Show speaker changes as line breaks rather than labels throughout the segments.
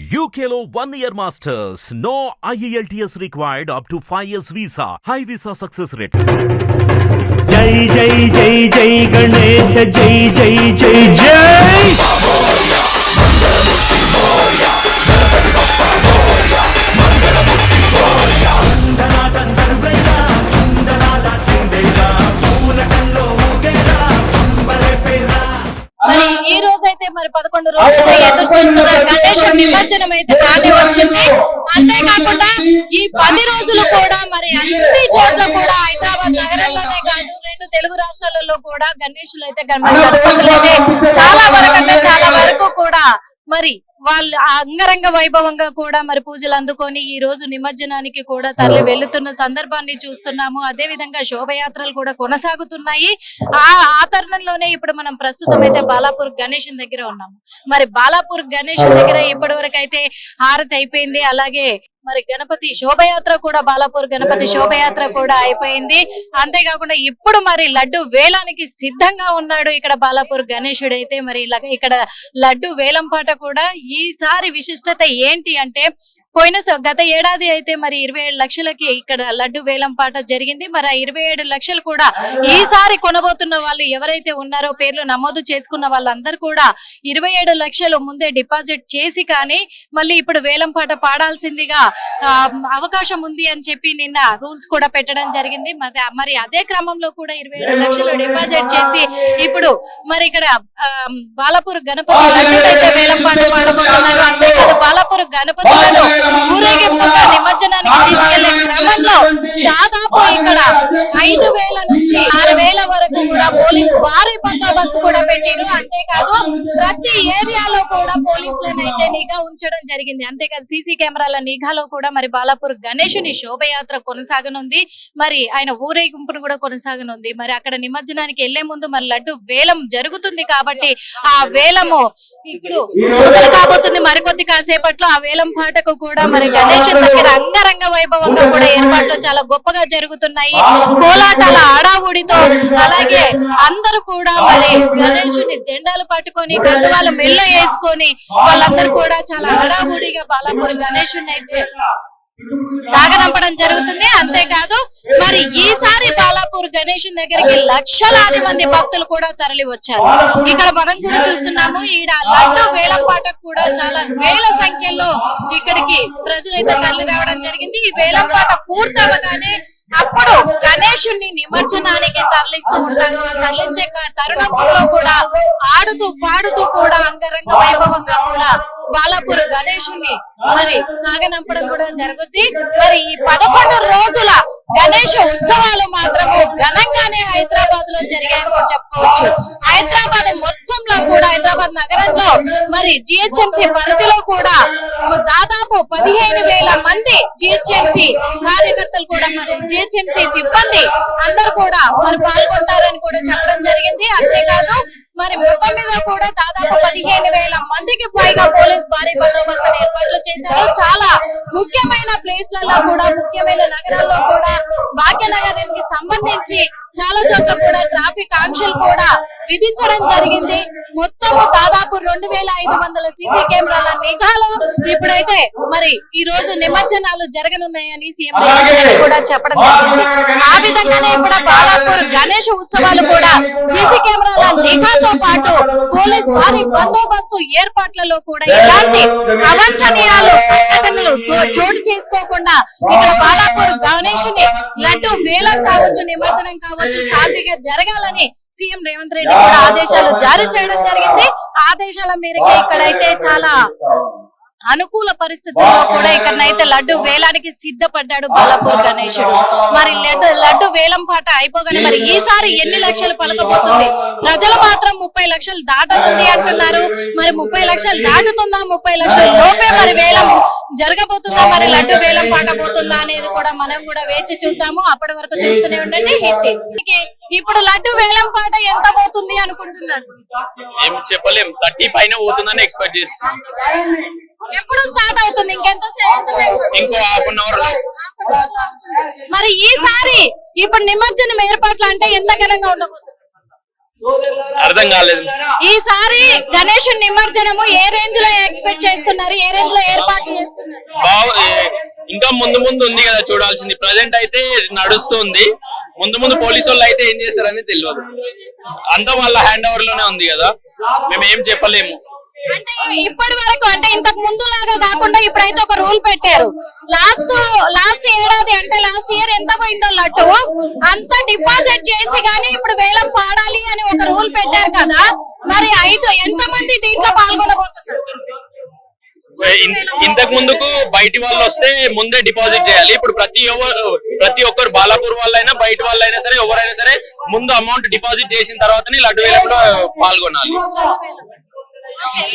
UKLO 1 year masters. No IELTS required up to 5 years visa. High visa success rate.
జై జై జై జై గణేశ జై జై జై జై
మరి ఈ రోజైతే మరి 11 రోజులుగా ఎదురు చూస్తున్న గణేష్ నిమజ్జనం అయితే బాగా వచ్చింది. అంతేకాకుండా ఈ 10 రోజులు కూడా మరి అన్ని చోట్ల కూడా హైదరాబాద్ నగరంలోనే కాదు 2 తెలుగు రాష్ట్రాలలో కూడా గణేషులు అయితే చాలా వరకు కూడా మరి వాళ్ళు అంగరంగ వైభవంగా కూడా మరి పూజలు అందుకొని ఈ రోజు నిమజ్జనానికి కూడా తరలి వెళ్తున్న సందర్భాన్ని చూస్తున్నాము. అదే విధంగా శోభయాత్రలు కూడా కొనసాగుతున్నాయి. ఆ తరుణంలోనే ఇప్పుడు మనం ప్రస్తుతం అయితే బాలాపూర్ గణేష్ దగ్గర ఉన్నాము. మరి బాలాపూర్ గణేష్ దగ్గర ఇప్పటి వరకు అయితే హారతి అయిపోయింది. అలాగే మరి గణపతి శోభయాత్ర కూడా బాలాపూర్ గణపతి శోభయాత్ర కూడా అయిపోయింది. అంతేకాకుండా ఇప్పుడు మరి లడ్డు వేలానికి సిద్ధంగా ఉన్నాడు ఇక్కడ బాలాపూర్ గణేశుడు అయితే. మరి ఇక్కడ లడ్డు వేలం పాట కూడా ఈసారి విశిష్టత ఏంటి అంటే గత ఏడాది అయితే మరి 27 లక్షలకి ఇక్కడ లడ్డు వేలం పాట జరిగింది. మరి 27 లక్షలు కూడా ఈసారి కొనబోతున్న వాళ్ళు ఎవరైతే ఉన్నారో పేర్లు నమోదు చేసుకున్న వాళ్ళందరూ కూడా 27 లక్షలు ముందే డిపాజిట్ చేసి కానీ మళ్ళీ ఇప్పుడు వేలం పాట పాడాల్సిందిగా అవకాశం ఉంది అని చెప్పి నిన్న రూల్స్ కూడా పెట్టడం జరిగింది. మరి అదే క్రమంలో కూడా 27 లక్షలు డిపాజిట్ చేసి ఇప్పుడు మరి ఇక్కడ బాలాపూర్ గణపతి లడ్డూలైతే వేలం పాట పాడబోతున్నారు. అంతేకాదు బాలాపూర్ గణపతులను ఊరేగింపుగా నిమజ్జనానికి తీసుకెళ్లే క్రమంలో దాదాపు ఇక్కడ 5,000 నుంచి 6,000 వరకు కూడా పోలీసు భారీ బందోబస్తు కూడా పెట్టారు. అంతేకాదు ప్రతి ఏరియాలో కూడా పోలీసులను అయితే నిఘా ఉంచడం జరిగింది. అంతేకాదు సీసీ కెమెరాల నిఘాలో కూడా మరి బాలాపూర్ గణేశుని శోభయాత్ర కొనసాగనుంది. మరి ఆయన ఊరేగింపును కూడా కొనసాగనుంది. మరి అక్కడ నిమజ్జనానికి వెళ్లే ముందు మరి లడ్డు వేలం జరుగుతుంది కాబట్టి ఆ వేలము ఇప్పుడు మొదలు కాబోతుంది. మరికొద్ది కాసేపట్లో ఆ వేలం పాటకు కూడా మరి గణేష్ దగ్గర అంగరంగ వైభవంగా కూడా ఏర్పాట్లు చాలా గొప్పగా జరుగుతున్నాయి. కోలాటాల ఆడావుడితో అలాగే అందరూ కూడా మరి గణేషుని జెండాలు పట్టుకొని కండువాల మెల్ల వేసుకొని వాళ్ళందరూ కూడా చాలా హడావుడిగా బాలాపూర్ గణేషుని అయితే సాగనంపడం జరుగుతుంది. అంతేకాదు మరి ఈసారి బాలాపూర్ గణేష్ దగ్గరికి లక్షలాది మంది భక్తులు కూడా తరలి వచ్చారు. ఇక్కడ మనం కూడా చూస్తున్నాము. ఈడ లడ్డు వేలం పాటకు కూడా చాలా వేల సంఖ్యలో ఇక్కడికి ప్రజలైతే తరలి రావడం జరిగింది. ఈ వేలం పాట పూర్తవగానే అప్పుడు గణేశుని నిమజ్జనానికి తరలిస్తూ ఉంటారు. తరలించే తరుణంలో కూడా ఆడుతూ పాడుతూ కూడా అంగరంగ వైభవంగా కూడా బాలాపూర్ గణేశుని మరి సాగనంపడం కూడా జరుగుద్ది. మరి ఈ 11 రోజుల గణేష్ ఉత్సవాలు మాత్రము ఘనంగానే హైదరాబాద్ లో జరిగాయని కూడా చెప్పుకోవచ్చు. హైదరాబాద్ మొత్తంలో కూడా హైదరాబాద్ నగరంలో మరి జిహెచ్ఎంసీ పరిధిలో కూడా దాదాపు 15,000 మంది జిహెచ్ఎంసీ కార్యకర్తలు కూడా మరి జిహెచ్ఎంసీ సిబ్బంది అందరూ కూడా మరి పాల్గొంటారని కూడా చెప్పడం జరిగింది. అంతేకాదు మరి మొత్తం మీద కూడా దాదాపు 15,000 మందికి పైగా పోలీస్ భారీ బందోబస్తు ఏర్పాట్లు చేశారు. చాలా ముఖ్యమైన ప్లేస్లలో కూడా ముఖ్యమైన నగరాల్లో కూడా భాగ్యనగరానికి సంబంధించి చాలా చోట్ల కూడా ట్రాఫిక్ ఆంక్షలు కూడా విధించడం జరిగింది. మొత్తము దాదాపు 2,500 సీసీ కెమెరాల నిఘాలో ఇప్పుడైతే మరి ఈ రోజు నిమజ్జనాలు జరగనున్నాయని సీఎం కూడా చెప్పడం జరిగింది. ఆ విధంగానే ఇప్పుడు బాలాపూర్ గణేష్ ఉత్సవాలు కూడా సీసీ కెమెరాల నిఘాతో పాటు పోలీస్ భారీ బందోబస్తు ఏర్పాట్లలో కూడా ఎలాంటి అవాంఛనీయాలు సంఘటనలు చోటు చేసుకోకుండా ఇక్కడ బాలాపూర్ గణేష్ ని లడ్డు వేలం కావచ్చు నిమజ్జనం కావచ్చు సాఫీగా జరగాలని సీఎం రేవంత్ రెడ్డి కూడా ఆదేశాలు జారీ చేయడం జరిగింది. ఆదేశాల మేరకు ఇక్కడైతే చాలా అనుకూల పరిస్థితుల్లో కూడా ఇక్కడనైతే లడ్డు వేలానికి సిద్ధపడ్డాడు బాలాపూర్ గణేశుడు. మరి లడ్డు వేలం పాట అయిపోగానే మరి ఈసారి ఎన్ని లక్షలు పలకబోతుంది? ప్రజలు మాత్రం 30 లక్షలు దాటనుంది అంటున్నారు. మరి 30 లక్షలు దాటుతుందా? 30 లక్షల లోపే మరి వేలం జరగబోతుందా? మరి లడ్డు వేలం పాట పోతుందా అనేది కూడా మనం కూడా వేచి చూద్దాము. అప్పటి వరకు చూస్తూనే ఉండండి. ఇప్పుడు లడ్డు వేలం పాట ఎంత పోతుంది అనుకుంటున్నారు?
ఏం చెప్పలేం, 30 పైన పోతుందని ఎక్స్పెక్ట్ చేస్తున్నాం.
ఎప్పుడు స్టార్ట్ అవుతుంది? ఇంకో
హాఫ్ అన్ అవర్.
మరి ఈసారి ఇప్పుడు నిమజ్జనం ఏర్పాట్లు అంటే ఎంత ఘనంగా ఉండబోతుంది?
అర్థం కాలేదు.
ఈసారి గణేష్ నిమజ్జనము ఏ రేంజ్ లో ఎక్స్పెక్ట్ చేస్తున్నారు, ఏ రేంజ్ లో ఏర్పాట్లు చేస్తున్నారు?
ఇంకా ముందు ముందు ఉంది కదా చూడాల్సింది. ప్రజెంట్ అయితే నడుస్తుంది. ముందు పోలీసు వాళ్ళు అయితే ఏం చేస్తారని తెలియదు. అంతా వాళ్ళ హ్యాండ్ ఓవర్ లోనే ఉంది కదా, మేము ఏం చెప్పలేము.
అంటే ఇప్పటి వరకు అంటే ఇంతకు ముందు లాగా కాకుండా ఇప్పుడైతే ఒక రూల్ పెట్టారు. లాస్ట్ ఏడాది అంటే లాస్ట్ ఇయర్ ఎంత పోయిందో లడ్డు అంత డిపాజిట్ చేసి గానీ ఇప్పుడు వేలం పాడాలి అని ఒక రూల్ పెట్టారు కదా, మరి ఎంత మంది దీంట్లో పాల్గొనబోతున్నారు?
ఇంతకు ముందుకు బయటి వాళ్ళు వస్తే ముందే డిపాజిట్ చేయాలి. ఇప్పుడు ప్రతి ఒక్కరు బాలాపూర్ వాళ్ళైనా బయట వాళ్ళైనా సరే ఎవరైనా సరే ముందు అమౌంట్ డిపాజిట్ చేసిన తర్వాతనే లడ్డు వేలంలో పాల్గొనాలి.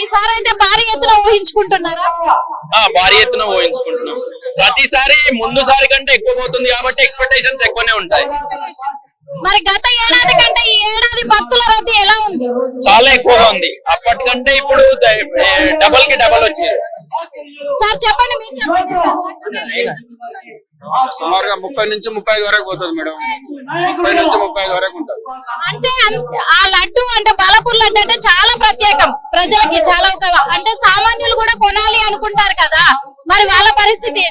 ఈసారి అయితే భారీ ఎత్తున ఊహించుకుంటున్నారా?
భారీ ఎత్తున ఊహించుకుంటున్నాం. ప్రతిసారి ముందు సారి కంటే ఎక్కువ పోతుంది కాబట్టి ఎక్స్పెక్టేషన్స్ ఎక్కువనే ఉంటాయి.
మరి గత ఏడాది కంటే ఈ ఏడాది భక్తుల రద్దీ ఎలా ఉంది?
చాలా ఎక్కువగా ఉంది. అప్పటికంటే ఇప్పుడు డబల్ కి డబల్ వచ్చింది.
సార్ చెప్పండి, మీరు చెప్పండి.
సుమారుగా 30 నుంచి 35 వరకు పోతుంది మేడం. 30 నుంచి 35 వరకు ఉంటుంది.
అంటే ఆ లడ్డు అంటే బాలాపూర్ లడ్డు అంటే చాలా ప్రత్యేకం, ప్రజలకి చాలా అంటే సామాన్యులు కూడా కొనాలి అనుకుంటారు కదా, మరి వాళ్ళ పరిస్థితి?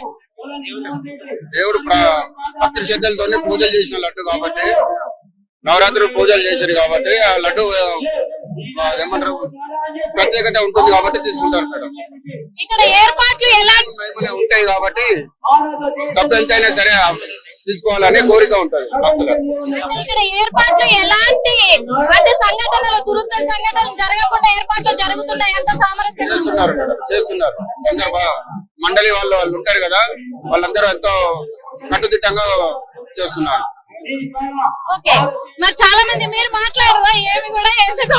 దేవుడు భక్తి శ్రద్ధలతోనే పూజలు చేసిన లడ్డు కాబట్టి, నవరాత్రులు పూజలు చేశారు కాబట్టి ఆ లడ్డు ఏమంటారు ప్రత్యేకత ఉంటుంది కాబట్టి తీసుకుంటారు మేడం.
ఇక్కడ ఏర్పాట్లు ఎలా
ఉంటాయి కాబట్టి డబ్బు ఎంతైనా సరే తీసుకోవాలని కోరిక ఉంటది భక్తులకు.
ఇక్కడ ఏర్పాట్లు ఎలాంటి అంటే సంఘటనలు దురుద్ద సంఘటనలు జరగకుండా ఏర్పాట్లు జరుగుతున్నాయి, అంత సామరస్యం
చేస్తున్నారు మేడం, చేస్తున్నారు. అందరు మండలి వాళ్ళు ఉంటారు కదా, వాళ్ళందరూ ఎంతో కట్టుదిట్టంగా చేస్తున్నారు.
ఓకే, మరి చాలా మంది మీరు మాట్లాడరా ఏమి కూడా ఎందుకు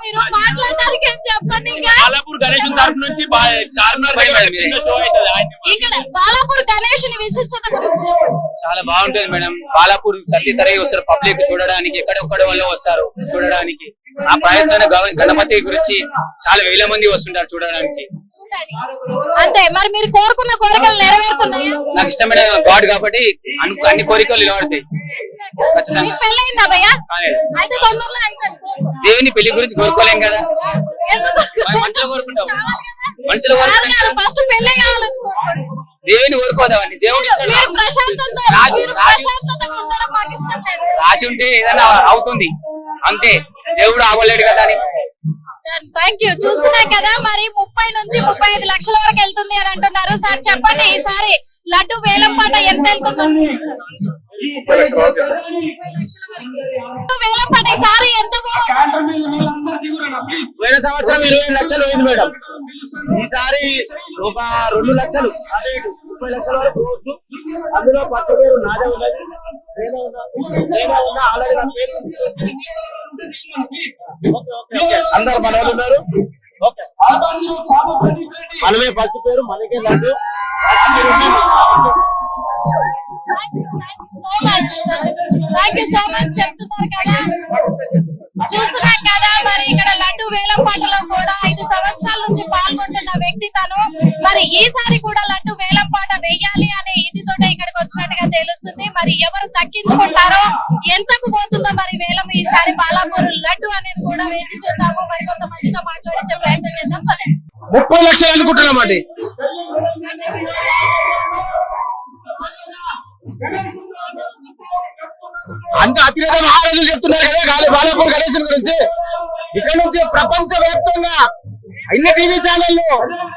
మీరు మాట్లాడడానికి ఏం చెప్పండి.
బాలాపూర్ గణేష్ తరపు నుంచి
ఇక్కడ బాలాపూర్ గణేష్ విశిష్టత గురించి
చాలా బాగుంటుంది మేడం. బాలాపూర్ తల్లి తరగి వస్తారు పబ్లిక్ చూడడానికి, ఎక్కడెక్కడ వాళ్ళు వస్తారు చూడడానికి. ఆ ప్రయత్న గణపతి గురించి చాలా వేల మంది వస్తుంటారు చూడడానికి.
అంతే, మరి మీరు కోరుకున్న కోరికలు నెరవేరుతున్నాయా?
నాకు ఇష్టమైన గాడ్ కాబట్టి అన్ని కోరికలు నిలబడతాయి ఖచ్చితంగా.
పెళ్ళయిందా భయ్యా? అయితే తొందరలో
దేవుని పెళ్లి గురించి కోరుకోలేం కదా, మనుషులు కోరుకుంటాం. మనుషులు
ఫస్ట్ పెళ్ళే కావాలనుకుంటున్నాను.
దేవుని కోరుకోదామని దేవుడు రాసి ఉంటే ఏదైనా అవుతుంది అంతే, దేవుడు ఆగలేడు కదా అని.
Thank you. చూస్తున్నాం కదా, మరి 30 నుంచి 35 లక్షల వరకు వెళ్తుంది అని అంటున్నారు. సార్ చెప్పండి, ఈసారి లడ్డు వేలం పాట ఎంత వెళ్తుంది? వేలం పాట ఈసారి ఎంత?
పోయిన సంవత్సరం 20 లక్షలు పోయింది మేడం. ఈసారి ఒక 2 లక్షలు అదే 30 లక్షల వరకు పోవచ్చు. అందులో 10 పేరు నాదే ఉన్నది, అందరు మన వాళ్ళు ఉన్నారు. మనమే ఫస్ట్ పేరు, మనకే laddu.
Thank you so much చెప్తున్నారు కదా, చూస్తున్నాం కదా. మరి ఇక్కడ లడ్డు వేలం పాటలో కూడా 5 సంవత్సరాల నుంచి పాల్గొంటున్న వ్యక్తి తను. మరి ఈసారి కూడా లడ్డు వేలం పాట వేయాలి అనే ఇదితో ఇక్కడికి వచ్చినట్టుగా తెలుస్తుంది. మరి ఎవరు దక్కించుకుంటారో, ఎంతకు పోతుందో మరి వేలం ఈసారి బాలాపూర్ లడ్డు అనేది కూడా వేచి చూద్దాము. మరి కొంతమందితో మాట్లాడించే ప్రయత్నం చేద్దాం.
30 లక్షలు అనుకుంటున్నామండి. అంత అతిరేక మహారాజులు చెప్తున్నారు కదా బాలాపూర్ గణేశ్ గురించి. ఇక్కడ నుంచి ప్రపంచ వ్యాప్తంగా అన్ని టీవీ ఛానళ్లు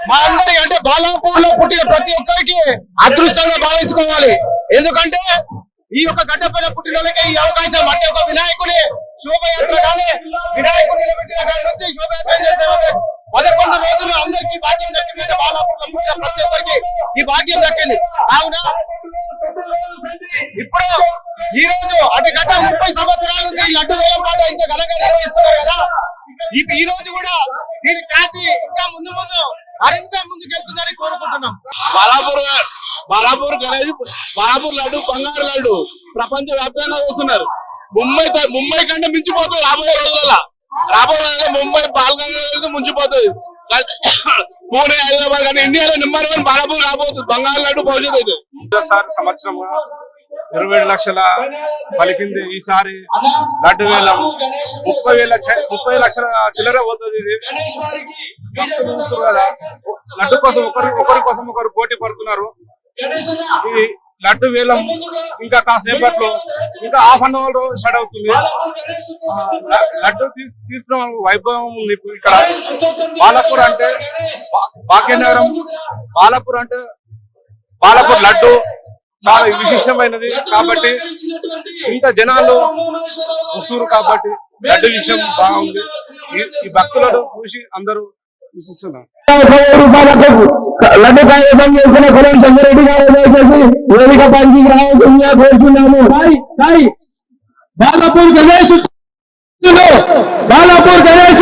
మా అందరి అంటే బాలాపూర్ లో పుట్టిన ప్రతి ఒక్కరికి అదృష్టంగా భావించుకోవాలి. ఎందుకంటే ఈ యొక్క గడ్డపైన పుట్టిన వాళ్ళకి ఈ అవకాశం అంటే ఒక వినాయకుని శోభయాత్ర కానీ వినాయకుడు నిలబెట్టిన కాడి నుంచి శోభయాత్ర చేసే 11 రోజులు అందరికీ భాగ్యం దక్కిందంటే బాలాపూర్ లో పుట్టిన ప్రతి ఒక్కరికి ఈ భాగ్యం దక్కింది. కావున ఇప్పుడు ఈ రోజు అంటే గత 30 సంవత్సరాల నుంచి లడ్డు వేలం పాట ఇంత ఘనంగా నిర్వహిస్తున్నారు కదా, ఈ రోజు కూడా దీని ఖ్యాతి ఇంకా ముందు మరింత ముందుకెళ్తుందని కోరుకుంటున్నాం.
బాలాపూర్ గణేష్ బాలాపూర్ లడ్డు బంగారు లడ్డు ప్రపంచ వ్యాప్తంగా చేస్తున్నారు. ముంబై కంటే మించిపోతుంది రాబోయే రోజులలో. ముంబై పాల్గొన ముంచిపోతుంది. పూణే, హైదరాబాద్ కానీ ఇండియాలో నెంబర్ 1 బాలాపూర్ రాబోతుంది. బంగారు లడ్డు భవిష్యత్తు అయితే
సంవత్సరం
27 లక్షల పలికింది. ఈసారి లడ్డు వేలం 30 లక్షల చిల్లర పోతుంది. ఇది భక్తులు చూస్తారు కదా, లడ్డు కోసం ఒకరి కోసం ఒకరు పోటీ పడుతున్నారు. ఈ లడ్డు వేలం ఇంకా కాసేపట్లో ఇంకా హాఫ్ అన్ అవర్ స్టార్ట్ అవుతుంది. లడ్డు తీసుకున్న వైభవం ఉంది. ఇక్కడ బాలాపూర్ అంటే భాగ్యనగరం, బాలాపూర్ లడ్డు చాలా విశిష్టమైనది కాబట్టి ఇంత జనాలు వస్తున్నారు కాబట్టి లడ్డు విషయం బాగుంది. ఈ భక్తులను చూసి అందరూ విశ్వసిస్తున్నారు.
10 రూపాయలకు లడ్డు కైవసం చేసుకున్న కులం సంగారెడ్డి గారు దయచేసి వేదిక పైకి రావాల్సిందిగా కోరుచున్నాము. సాయి బాలాపూర్ గణేష్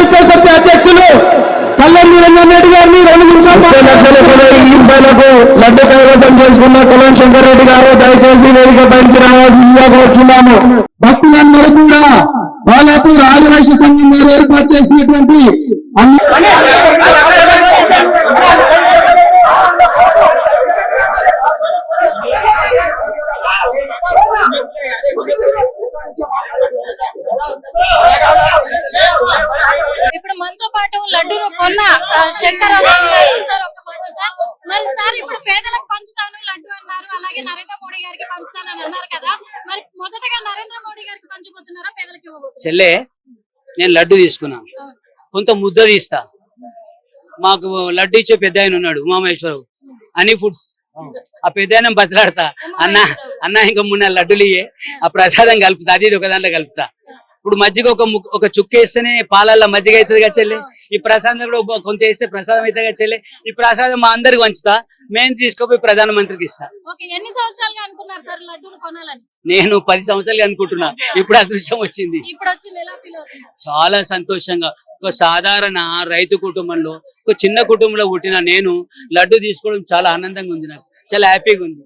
ఉత్సవ సమితి అధ్యక్షులు కల్లెం నిరంజన్ రెడ్డి గారిని 2 నిమిషాలు 30 లక్షల రూపాయలకు లడ్డు కైవసం చేసుకున్న కులం శంకరెడ్డి గారు దయచేసి వేదిక పైకి రావాల్సిందిగా కోరుచున్నాము. భక్తులందరూ కూడా బాలాపూర్ ఆదివాసీ సంఘం వారు ఏర్పాటు చేసినటువంటి
ఇప్పుడు మనతో పాటు లడ్డూను కొన్న శంకరరావు గారు ఉన్నారు. సార్ ఒక మాట సార్, మరి సార్ ఇప్పుడు పేదలకు పంచుతాను లడ్డు అన్నారు, అలాగే నరేంద్ర మోడీ గారికి పంచుతానని అన్నారు కదా, మరి మొదటగా నరేంద్ర మోడీ గారికి పంచబోతున్నారా పేదలకు ఇవ్వబోతున్నారా?
చెల్లె నేను లడ్డు తీసుకున్నా, కొంత ముద్ద తీస్తా. మాకు లడ్డు ఇచ్చే పెద్ద ఆయన ఉన్నాడు ఉమామహేశ్వరరావు అని ఫుడ్స్, ఆ పెద్ద ఆయన బతిలాడతా, అన్న ఇంకా 3 లడ్డులు ఇయ్యే, ఆ ప్రసాదం కలుపుతా, అది ఒక దాంట్లో కలుపుతా. ఇప్పుడు మజ్జిగ ఒక చుక్క వేస్తేనే పాలల్లో మజ్జిగ అవుతుంది కదా చెల్లి, ఈ ప్రసాదం కూడా కొంత వేస్తే ప్రసాదం అవుతుంది కదా చెల్లి. ఈ ప్రసాదం మా అందరికి పంచుతా, మేము తీసుకుపోయి ప్రధానమంత్రికి ఇస్తా.
ఎన్ని సంవత్సరాలుగా అనుకున్నారు సార్ లడ్డూలు కొనాలని?
నేను 10 సంవత్సరాలుగా అనుకుంటున్నా, ఇప్పుడు అదృష్టం వచ్చింది.
ఎలా ఫీల్ అవుతుంది?
చాలా సంతోషంగా. ఒక సాధారణ రైతు కుటుంబంలో, ఒక చిన్న కుటుంబంలో పుట్టిన నేను లడ్డు తీసుకోవడం చాలా ఆనందంగా ఉంది, నాకు చాలా హ్యాపీగా ఉంది.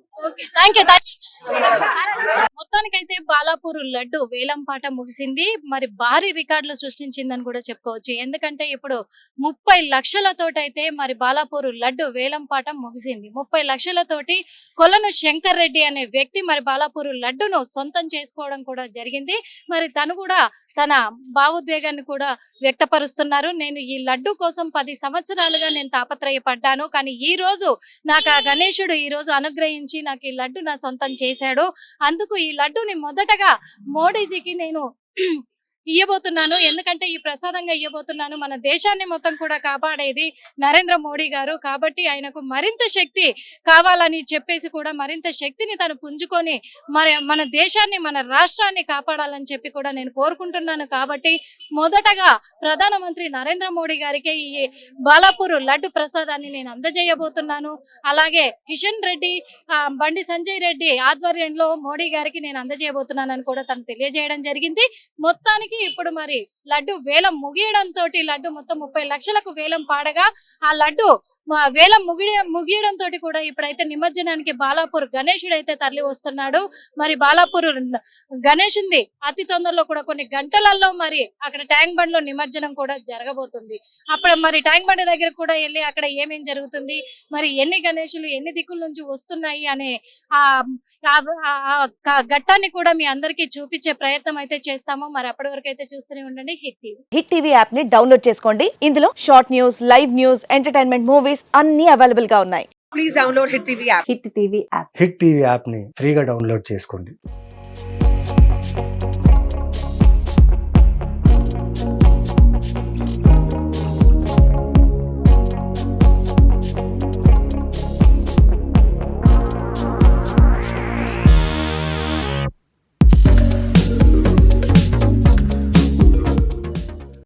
మొత్తానికైతే బాలాపూర్ లడ్డు వేలం పాట ముగిసింది. మరి భారీ రికార్డులు సృష్టించిందని కూడా చెప్పుకోవచ్చు. ఎందుకంటే ఇప్పుడు 30 లక్షలతోటైతే మరి బాలాపూర్ లడ్డు వేలం పాట ముగిసింది. 30 లక్షలతోటి కొలను శంకర్ రెడ్డి అనే వ్యక్తి మరి బాలాపూర్ లడ్డును సొంతం చేసుకోవడం కూడా జరిగింది. మరి తను కూడా తన భావోద్వేగాన్ని కూడా వ్యక్తపరుస్తున్నారు. నేను ఈ లడ్డు కోసం 10 సంవత్సరాలుగా నేను తాపత్రయపడ్డాను, కానీ ఈ రోజు నాకు ఆ గణేశుడు ఈ రోజు అనుగ్రహించి నాకు ఈ లడ్డు నా సొంతం చేశాడు. అందుకు ఈ లడ్డుని మొదటగా మోడీజీకి నేను ఇయ్యబోతున్నాను, ఎందుకంటే ఈ ప్రసాదంగా ఇయ్యబోతున్నాను. మన దేశాన్ని మొత్తం కూడా కాపాడేది నరేంద్ర మోడీ గారు కాబట్టి ఆయనకు మరింత శక్తి కావాలని చెప్పేసి కూడా మరింత శక్తిని తను పుంజుకొని మరి మన దేశాన్ని మన రాష్ట్రాన్ని కాపాడాలని చెప్పి కూడా నేను కోరుకుంటున్నాను. కాబట్టి మొదటగా ప్రధానమంత్రి నరేంద్ర మోడీ గారికి ఈ బాలాపూర్ లడ్డు ప్రసాదాన్ని నేను అందజేయబోతున్నాను. అలాగే కిషన్ రెడ్డి, బండి సంజయ్ రెడ్డి ఆధ్వర్యంలో మోడీ గారికి నేను అందజేయబోతున్నాను అని కూడా తను తెలియజేయడం జరిగింది. మొత్తానికి ఇప్పుడు మరి లడ్డు వేలం ముగియడంతో లడ్డు మొత్తం 30 లక్షలకు వేలం పాడగా ఆ లడ్డు వేలం ముగియడంతో కూడా ఇప్పుడైతే నిమజ్జనానికి బాలాపూర్ గణేశుడు అయితే తరలి వస్తున్నాడు. మరి బాలాపూర్ గణేష్ ఉంది అతి తొందరలో కూడా కొన్ని గంటలలో మరి అక్కడ ట్యాంక్ బండ్ లో నిమజ్జనం కూడా జరగబోతుంది. అప్పుడు మరి ట్యాంక్ బండ్ దగ్గర కూడా వెళ్ళి అక్కడ ఏమేం జరుగుతుంది, మరి ఎన్ని గణేశులు ఎన్ని దిక్కుల నుంచి వస్తున్నాయి అనే ఆ ఘట్టాన్ని కూడా మీ అందరికీ చూపించే ప్రయత్నం అయితే చేస్తాము. మరి అప్పటి వరకు అయితే చూస్తూనే ఉండండి హిట్ టీవీ యాప్ ని డౌన్లోడ్ చేసుకోండి. ఇందులో short news, live news, entertainment, movies అన్ని అవైలబుల్ గా ఉన్నాయి. Please download hit TV app. Hit TV app ని ఫ్రీగా డౌన్లోడ్ చేసుకోండి.